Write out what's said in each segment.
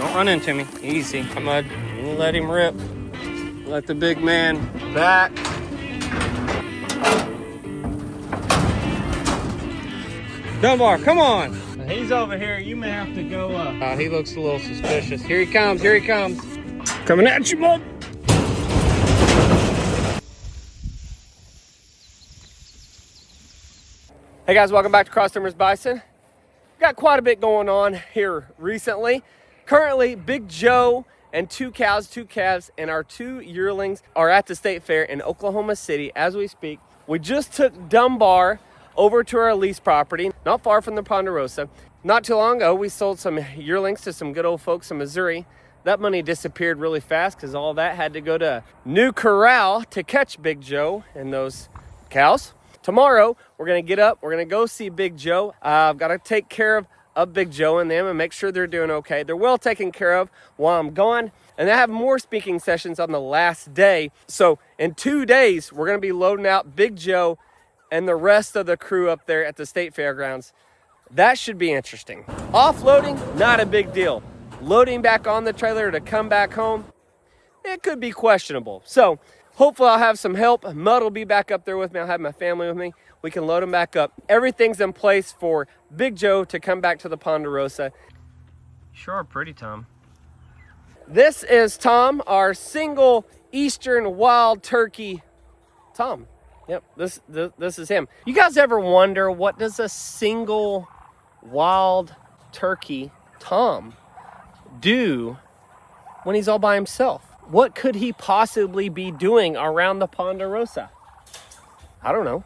Don't run into me. Easy. I'm gonna let him rip. Let the big man back. Dunbar, come on. He's over here. You may have to go up. He looks a little suspicious. Here he comes. Here he comes. Coming at you, bud. Hey guys, welcome back to Cross Timbers Bison. Got quite a bit going on here recently. Currently, Big Joe and two cows, two calves, and our two yearlings are at the state fair in Oklahoma City as we speak. We just took Dunbar over to our lease property, not far from the Ponderosa. Not too long ago, we sold some yearlings to some good old folks in Missouri. That money disappeared really fast because all that had to go to New Corral to catch Big Joe and those cows. Tomorrow, we're going to get up. We're going to go see Big Joe. I've got to take care of Big Joe and them and make sure they're doing okay. They're well taken care of while I'm gone. And I have more speaking sessions on the last day. So in 2 days, we're going to be loading out Big Joe and the rest of the crew up there at the state fairgrounds. That should be interesting. Offloading, not a big deal. Loading back on the trailer to come back home, it could be questionable. So hopefully I'll have some help. Mud will be back up there with me. I'll have my family with me. We can load them back up. Everything's in place for Big Joe to come back to the Ponderosa. Sure, pretty Tom. This is Tom, our single Eastern wild turkey Tom. Yep, this is him. You guys ever wonder what does a single wild turkey Tom do when he's all by himself? What could he possibly be doing around the Ponderosa? I don't know.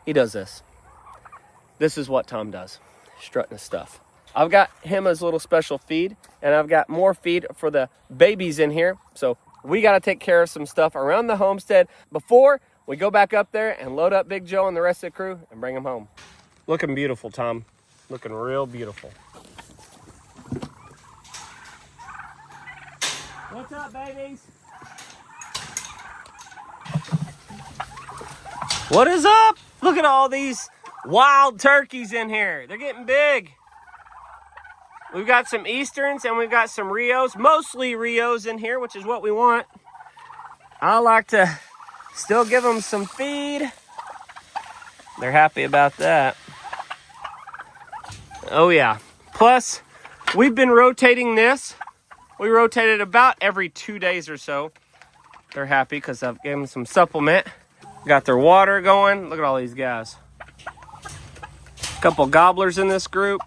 He does this. This is what Tom does, strutting his stuff. I've got him as a little special feed, and I've got more feed for the babies in here. So we got to take care of some stuff around the homestead before we go back up there and load up Big Joe and the rest of the crew and bring them home. Looking beautiful, Tom. Looking real beautiful. What's up, babies? What is up? Look at all these wild turkeys in here. They're getting big. We've got some Easterns and we've got some Rios, mostly Rios in here, which is what we want. I like to still give them some feed. They're happy about that. Oh yeah. Plus, we've been rotating this. We rotate it about every 2 days or so. They're happy because I've given them some supplement. Got their water going. Look at all these guys. A couple gobblers in this group.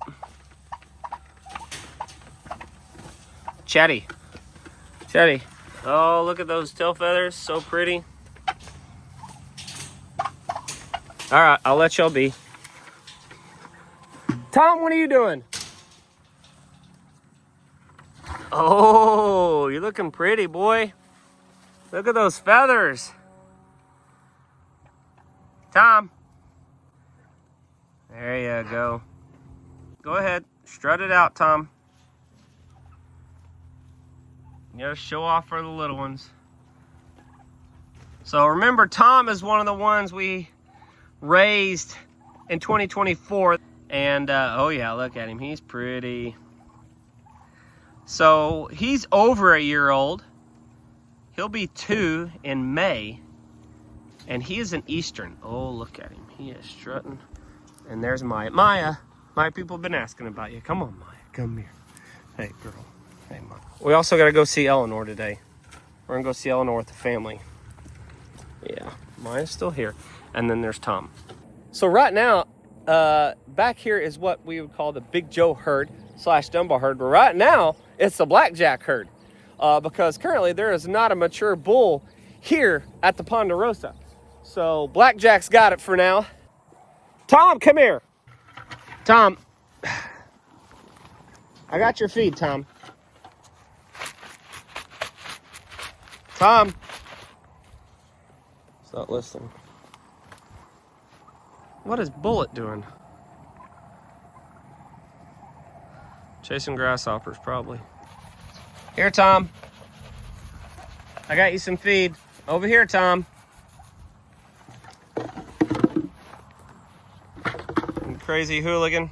Chatty. Chatty. Oh, look at those tail feathers. So pretty. All right, I'll let y'all be. Tom, what are you doing? Oh, you're looking pretty, boy. Look at those feathers. Tom. There you go. Go ahead. Strut it out, Tom. You gotta show off for the little ones. So remember, Tom is one of the ones we raised in 2024. And, oh yeah, look at him. He's pretty. So he's over a year old. He'll be 2 in May. And he is an Eastern. Oh, look at him. He is strutting. And there's Maya. Maya, my people have been asking about you. Come on, Maya. Come here. Hey, girl. Hey, Maya. We also got to go see Eleanor today. We're going to go see Eleanor with the family. Yeah, Maya's still here. And then there's Tom. So right now, back here is what we would call the Big Joe herd / Dunbar herd. But right now, it's the Blackjack herd. Because currently there is not a mature bull here at the Ponderosa. So Blackjack's got it for now. Tom, come here. Tom, I got your feed, Tom. Tom. It's not listening. What is Bullet doing? Chasing grasshoppers, probably. Here, Tom. I got you some feed. Over here, Tom. Crazy hooligan.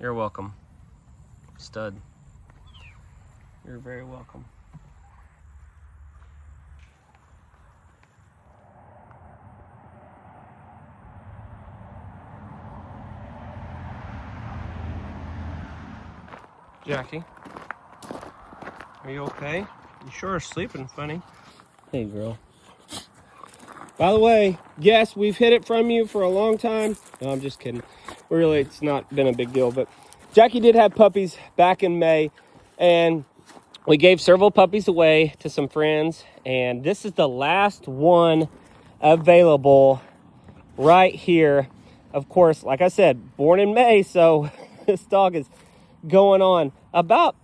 You're welcome. Stud. You're very welcome. Jackie, are you okay? You sure are sleeping funny. Hey, girl. By the way, yes, we've hid it from you for a long time. No, I'm just kidding. Really, it's not been a big deal, but Jackie did have puppies back in May, and we gave several puppies away to some friends, and this is the last one available right here. Of course, like I said, born in May, so this dog is going on about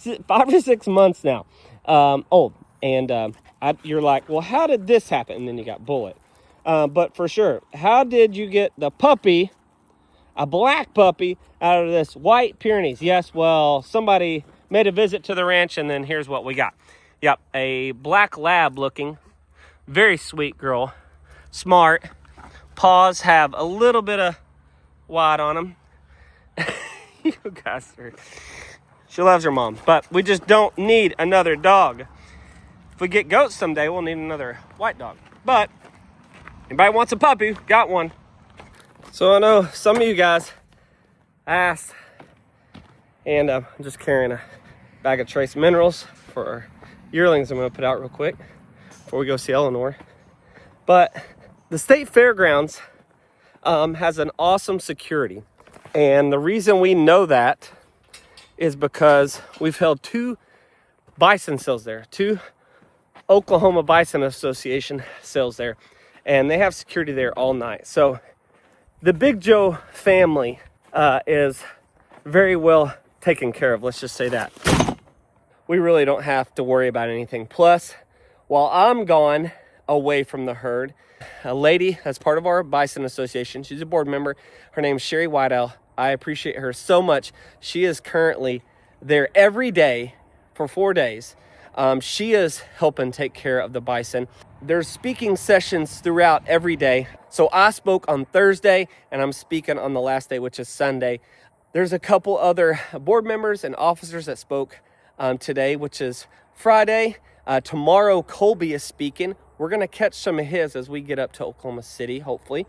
5 or 6 months now old. And you're like, well, how did this happen? And then you got Bullet. But for sure, how did you get the puppy, a black puppy, out of this white Pyrenees? Yes, well, somebody made a visit to the ranch, and then here's what we got. Yep, a black lab looking, very sweet girl, smart. Paws have a little bit of white on them. You guys are... She loves her mom, but we just don't need another dog. If we get goats someday, we'll need another white dog. But anybody wants a puppy, got one. So I know some of you guys asked, and I'm just carrying a bag of trace minerals for our yearlings I'm going to put out real quick before we go see Eleanor. But the state fairgrounds has an awesome security. And the reason we know that is because we've held 2 bison sales there, 2 Oklahoma Bison Association sales there, and they have security there all night. So the Big Joe family is very well taken care of, let's just say that. We really don't have to worry about anything. Plus, while I'm gone away from the herd, a lady that's part of our Bison Association, she's a board member, her name's Sherry Whiteowl. I appreciate her so much. She is currently there every day for 4 days. She is helping take care of the bison. There's speaking sessions throughout every day. So I spoke on Thursday, and I'm speaking on the last day, which is Sunday. There's a couple other board members and officers that spoke today, which is Friday. Tomorrow, Colby is speaking. We're going to catch some of his as we get up to Oklahoma City, hopefully.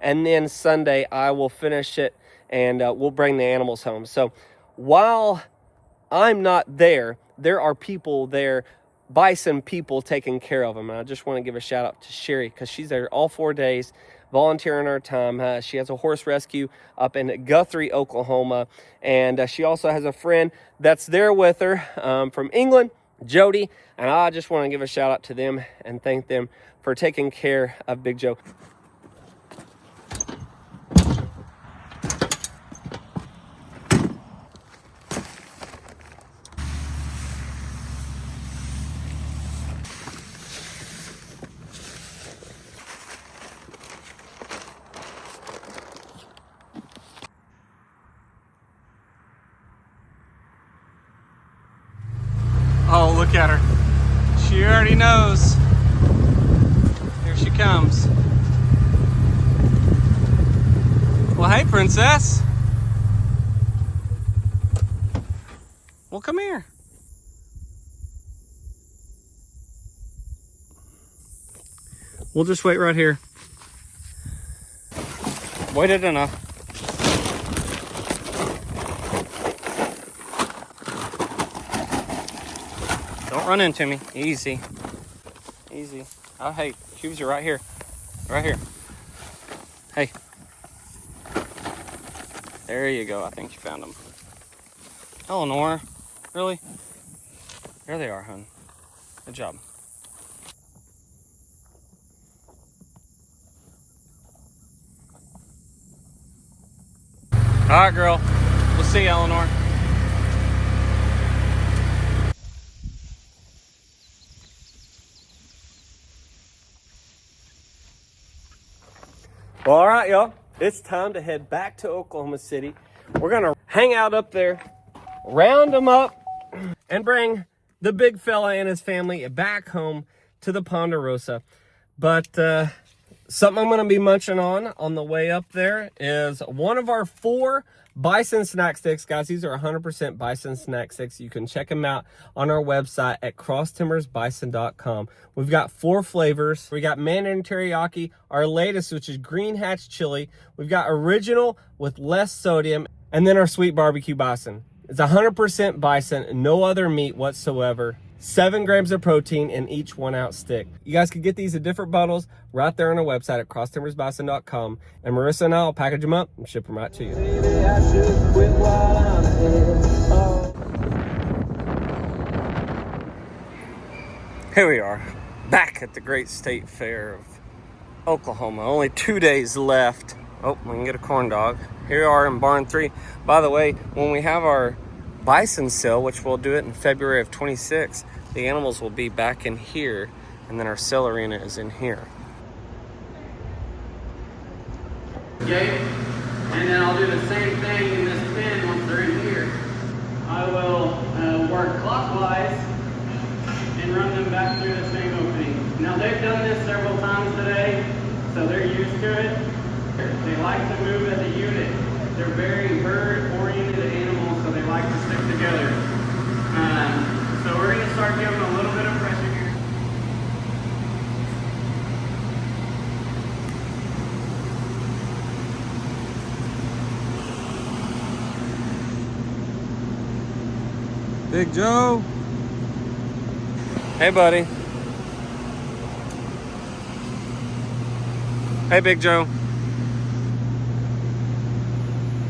And then Sunday, I will finish it, and we'll bring the animals home. So while I'm not there, there are people there, bison people, taking care of them. And I just want to give a shout out to Sherry, because she's there all 4 days, volunteering her time. She has a horse rescue up in Guthrie, Oklahoma. And she also has a friend that's there with her from England, Jody. And I just want to give a shout out to them and thank them for taking care of Big Joe. Oh, look at her. She already knows. Here she comes. Well, hey, princess. Well, come here. We'll just wait right here. Waited enough. Don't run into me. Easy. Easy. Oh, hey, cubes are right here. Right here. Hey. There you go. I think you found them. Eleanor. Really? There they are, hon. Good job. All right, girl. We'll see you, Eleanor. Well, all right, y'all. It's time to head back to Oklahoma City. We're going to hang out up there, round them up, and bring the big fella and his family back home to the Ponderosa. But Something I'm going to be munching on the way up there is one of our 4 Bison snack sticks. Guys, these are 100% Bison snack sticks. You can check them out on our website at crosstimbersbison.com. We've got 4 flavors. We got Mandarin Teriyaki, our latest, which is Green Hatch Chili. We've got original with less sodium, and then our sweet barbecue bison. It's 100% bison, no other meat whatsoever. 7 grams of protein in each 1 ounce stick. You guys can get these in different bundles right there on our website at crosstimbersbison.com. And Marissa and I will package them up and ship them right to you. Here we are, back at the great state fair of Oklahoma. Only 2 days left. Oh, we can get a corn dog. Here we are in barn 3. By the way, when we have our bison sale, which we'll do it in February of 26, the animals will be back in here, and then our sale arena is in here. Okay, and then I'll do the same thing in this bin once they're in here. I will work clockwise and run them back through the same opening. Now they've done this several times today, so they're used to it. They like to move as a unit. They're very herd-oriented animals, so they like to stick together. So we're going to start giving them a little bit of pressure here. Big Joe. Hey, buddy. Hey, Big Joe.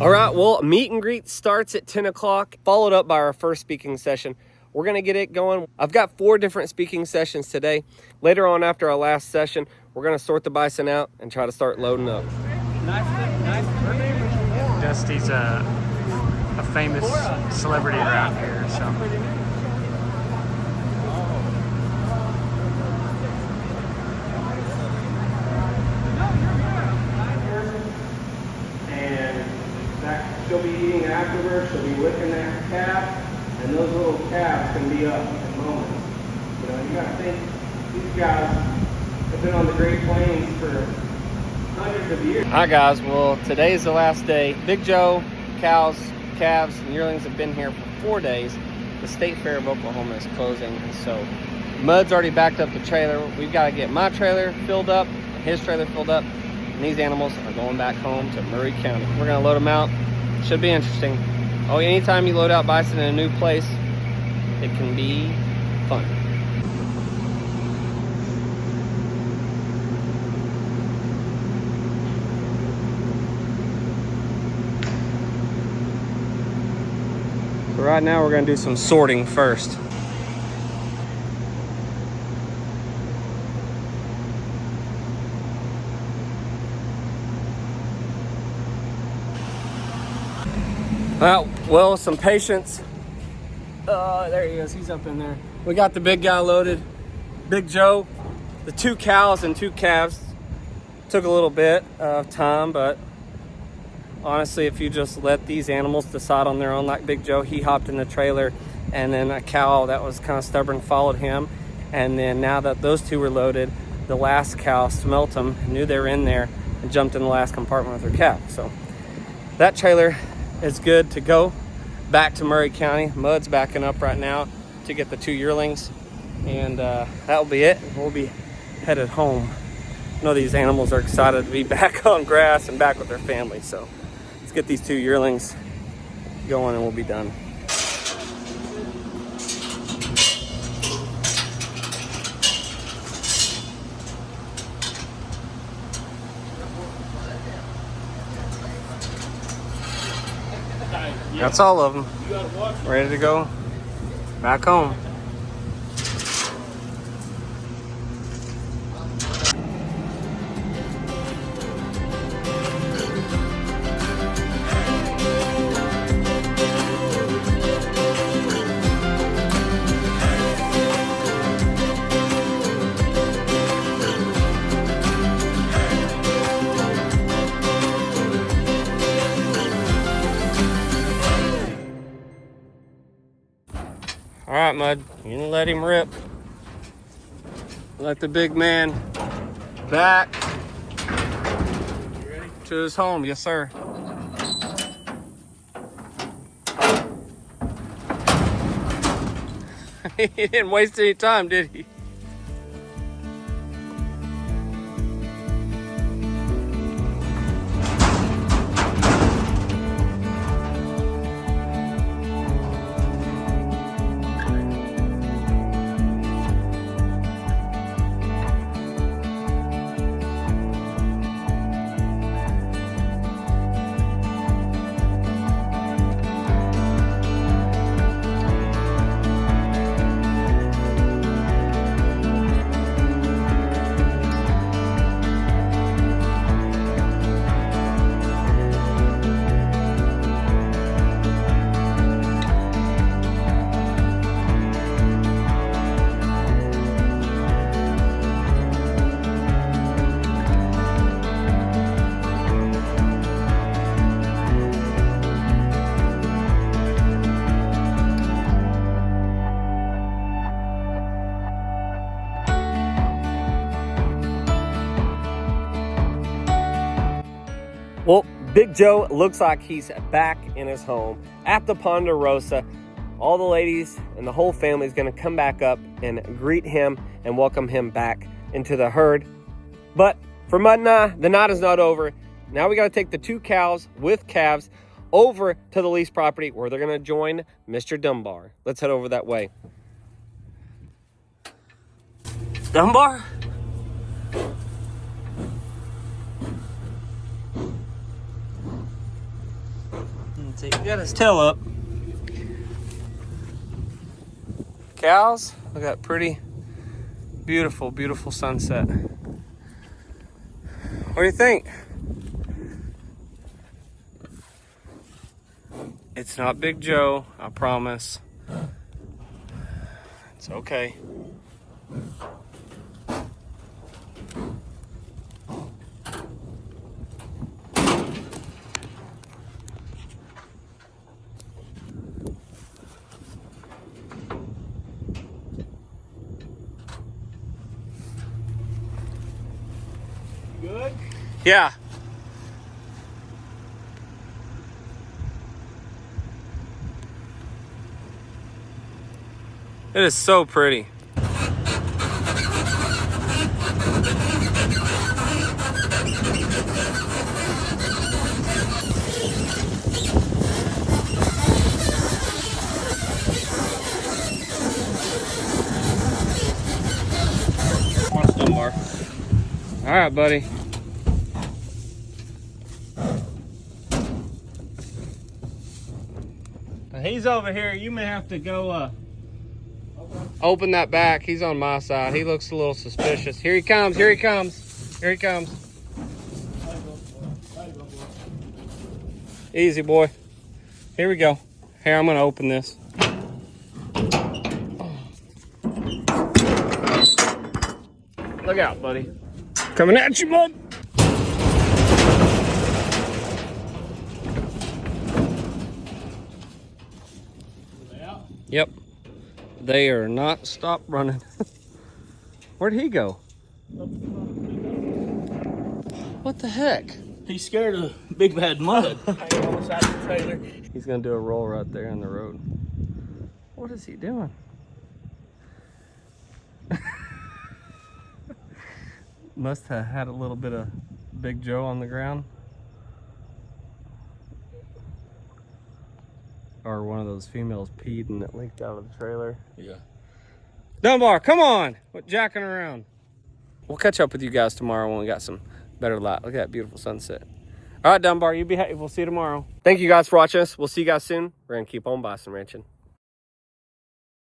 All right, well, meet and greet starts at 10 o'clock, followed up by our first speaking session. We're going to get it going. I've got 4 different speaking sessions today. Later on, after our last session, we're going to sort the bison out and try to start loading up. Dusty's a famous celebrity around here, so. She'll be eating afterwards, she'll be licking that calf, and those little calves can be up in moments. You know, you gotta think, these guys have been on the Great Plains for hundreds of years. Hi guys, well today's the last day. Big Joe, cows, calves, and yearlings have been here for 4 days. The State Fair of Oklahoma is closing, and so Mud's already backed up the trailer. We've got to get my trailer filled up, his trailer filled up, and these animals are going back home to Murray County. We're gonna load them out. Should be interesting. Oh, anytime you load out bison in a new place, it can be fun. So right now we're gonna do some sorting first. Well, some patience. There he is, he's up in there. We got the big guy loaded. Big Joe, the 2 cows and 2 calves. Took a little bit of time, but honestly, if you just let these animals decide on their own, like Big Joe, he hopped in the trailer, and then a cow that was kind of stubborn followed him. And then now that those 2 were loaded, the last cow smelt them, knew they were in there, and jumped in the last compartment with her calf. So that trailer is good to go back to Murray County. Mud's backing up right now to get the 2 yearlings, and that'll be it. We'll be headed home. I know these animals are excited to be back on grass and back with their family, so let's get these 2 yearlings going and we'll be done. That's all of them. Ready to go back home. All right, Mud, you can let him rip. Let the big man back to his home. Yes, sir. He didn't waste any time, did he? Well, Big Joe looks like he's back in his home at the Ponderosa. All the ladies and the whole family is going to come back up and greet him and welcome him back into the herd. But for Mud and I, the night is not over. Now we got to take the 2 cows with calves over to the lease property where they're going to join Mr. Dunbar. Let's head over that way. Dunbar? He got his tail up. Cows, look at that pretty, beautiful, beautiful sunset. What do you think? It's not Big Joe, I promise. It's okay. Good? Yeah. It is so pretty. Dunbar. All right, buddy. He's over here. You may have to go open that back. He's on my side. He looks a little suspicious. Here he comes. Here he comes. Here he comes. Easy, boy. Here we go. Here, I'm going to open this. Look out, buddy. Coming at you, bud. Yep. They are not stop running. Where'd he go? What the heck? He's scared of big bad mud. He's gonna do a roll right there on the road. What is he doing? Must have had a little bit of Big Joe on the ground. Or one of those females peed and it leaked out of the trailer. Yeah. Dunbar, come on! Quit jacking around. We'll catch up with you guys tomorrow when we got some better light. Look at that beautiful sunset. All right, Dunbar, you behave. We'll see you tomorrow. Thank you guys for watching us. We'll see you guys soon. We're going to keep on bison ranching.